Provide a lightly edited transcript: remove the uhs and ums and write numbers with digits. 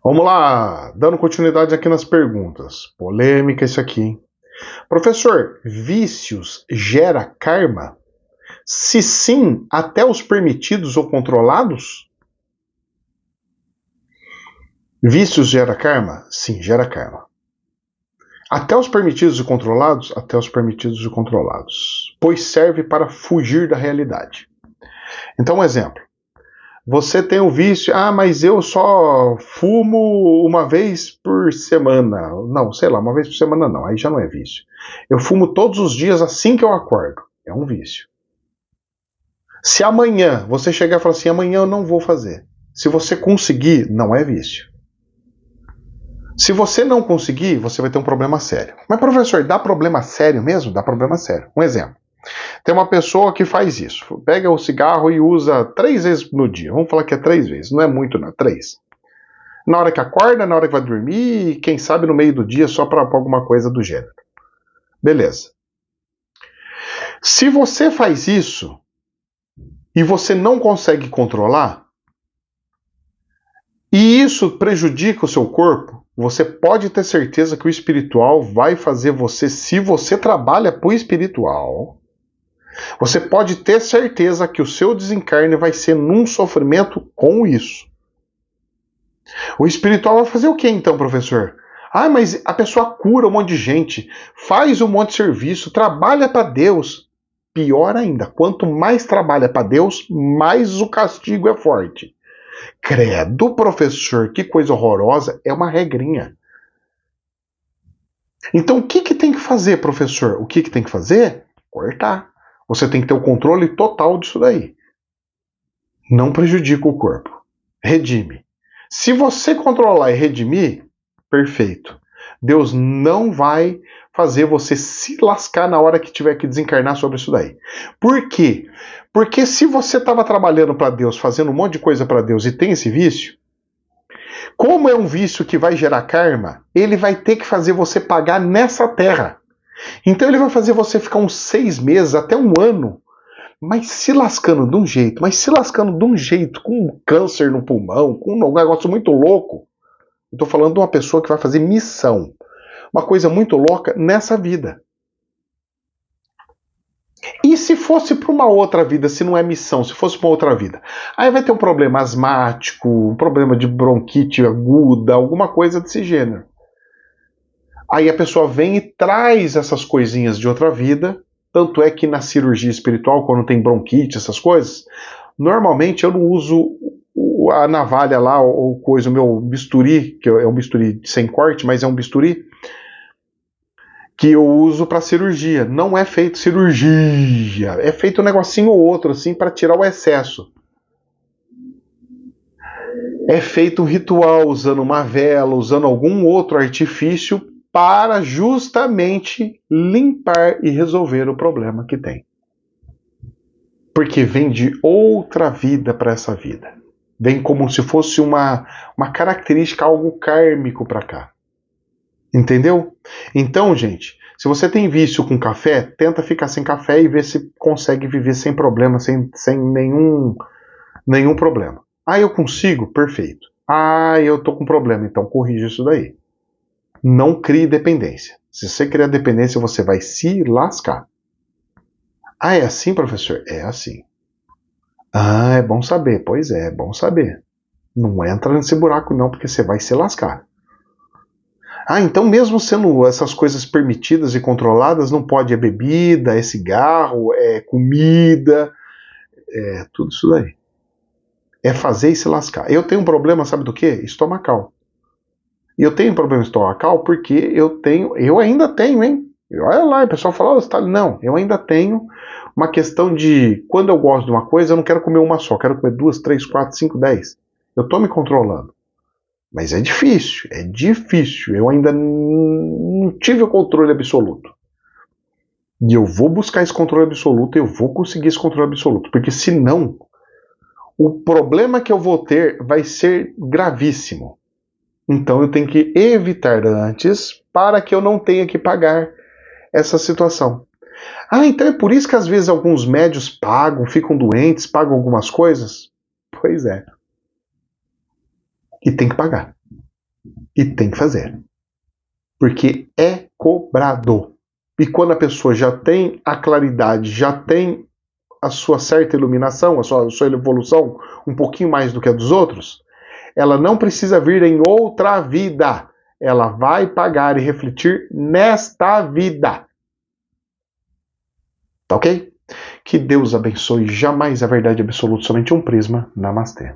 Vamos lá, dando continuidade aqui nas perguntas. Polêmica isso aqui, hein? Professor, vícios gera karma? Se sim, até os permitidos ou controlados? Vícios gera karma? Sim, gera karma. Até os permitidos e controlados? Até os permitidos e controlados. Pois serve para fugir da realidade. Então, um exemplo. Você tem o vício, mas eu só fumo uma vez por semana. Não, sei lá, uma vez por semana não, aí já não é vício. Eu fumo todos os dias assim que eu acordo. É um vício. Se amanhã você chegar e falar assim, amanhã eu não vou fazer. Se você conseguir, não é vício. Se você não conseguir, você vai ter um problema sério. Mas professor, dá problema sério mesmo? Dá problema sério. Um exemplo. Tem uma pessoa que faz isso. Pega o cigarro e usa 3 vezes no dia. Vamos falar que é 3 vezes. Não é muito, não. 3. Na hora que acorda, na hora que vai dormir e quem sabe no meio do dia só para alguma coisa do gênero. Beleza. Se você faz isso e você não consegue controlar, e isso prejudica o seu corpo, você pode ter certeza que o espiritual vai fazer você, se você trabalha para o espiritual, você pode ter certeza que o seu desencarne vai ser num sofrimento com isso. O espiritual vai fazer o que então, professor? Mas a pessoa cura um monte de gente, faz um monte de serviço, trabalha para Deus. Pior ainda, quanto mais trabalha para Deus, mais o castigo é forte. Credo, professor, que coisa horrorosa, é uma regrinha. Então o que tem que fazer, professor? O que tem que fazer? Cortar. Você tem que ter o controle total disso daí. Não prejudica o corpo. Redime. Se você controlar e redimir, perfeito. Deus não vai fazer você se lascar na hora que tiver que desencarnar sobre isso daí. Por quê? Porque se você estava trabalhando para Deus, fazendo um monte de coisa para Deus e tem esse vício, como é um vício que vai gerar karma, ele vai ter que fazer você pagar nessa terra. Então ele vai fazer você ficar uns 6 meses, até um ano, mas se lascando de um jeito, com câncer no pulmão, com um negócio muito louco. Eu tô falando de uma pessoa que vai fazer missão. Uma coisa muito louca nessa vida. E se fosse para uma outra vida, se não é missão, se fosse para outra vida? Aí vai ter um problema asmático, um problema de bronquite aguda, alguma coisa desse gênero. Aí a pessoa vem e traz essas coisinhas de outra vida. Tanto é que na cirurgia espiritual, quando tem bronquite, essas coisas, normalmente eu não uso a navalha lá, ou coisa, o meu bisturi, que é um bisturi sem corte, mas é um bisturi que eu uso para cirurgia. Não é feito cirurgia, é feito um negocinho ou outro assim para tirar o excesso. É feito um ritual usando uma vela, usando algum outro artifício para justamente limpar e resolver o problema que tem. Porque vem de outra vida para essa vida. Vem como se fosse uma característica, algo kármico para cá. Entendeu? Então, gente, se você tem vício com café, tenta ficar sem café e ver se consegue viver sem problema, sem nenhum problema. Eu consigo? Perfeito. Eu tô com problema, então corrija isso daí. Não crie dependência. Se você criar dependência, você vai se lascar. É assim, professor? É assim. É bom saber. Pois é bom saber. Não entra nesse buraco não, porque você vai se lascar. Então mesmo sendo essas coisas permitidas e controladas, não pode é bebida, é cigarro, é comida, é tudo isso daí. É fazer e se lascar. Eu tenho um problema, sabe do quê? Estomacal. E eu tenho problema estomacal porque eu ainda tenho, hein? Olha lá, o pessoal fala, não, eu ainda tenho uma questão de, quando eu gosto de uma coisa, eu não quero comer uma só, quero comer 2, 3, 4, 5, 10. Eu tô me controlando. Mas é difícil. Eu ainda não tive o controle absoluto. E eu vou buscar esse controle absoluto, eu vou conseguir esse controle absoluto, porque senão, o problema que eu vou ter vai ser gravíssimo. Então eu tenho que evitar antes para que eu não tenha que pagar essa situação. Então é por isso que às vezes alguns médios pagam, ficam doentes, pagam algumas coisas? Pois é. E tem que pagar. E tem que fazer. Porque é cobrado. E quando a pessoa já tem a claridade, já tem a sua certa iluminação, a sua evolução um pouquinho mais do que a dos outros, ela não precisa vir em outra vida. Ela vai pagar e refletir nesta vida. Tá ok? Que Deus abençoe. Jamais a verdade absoluta, somente um prisma. Namastê.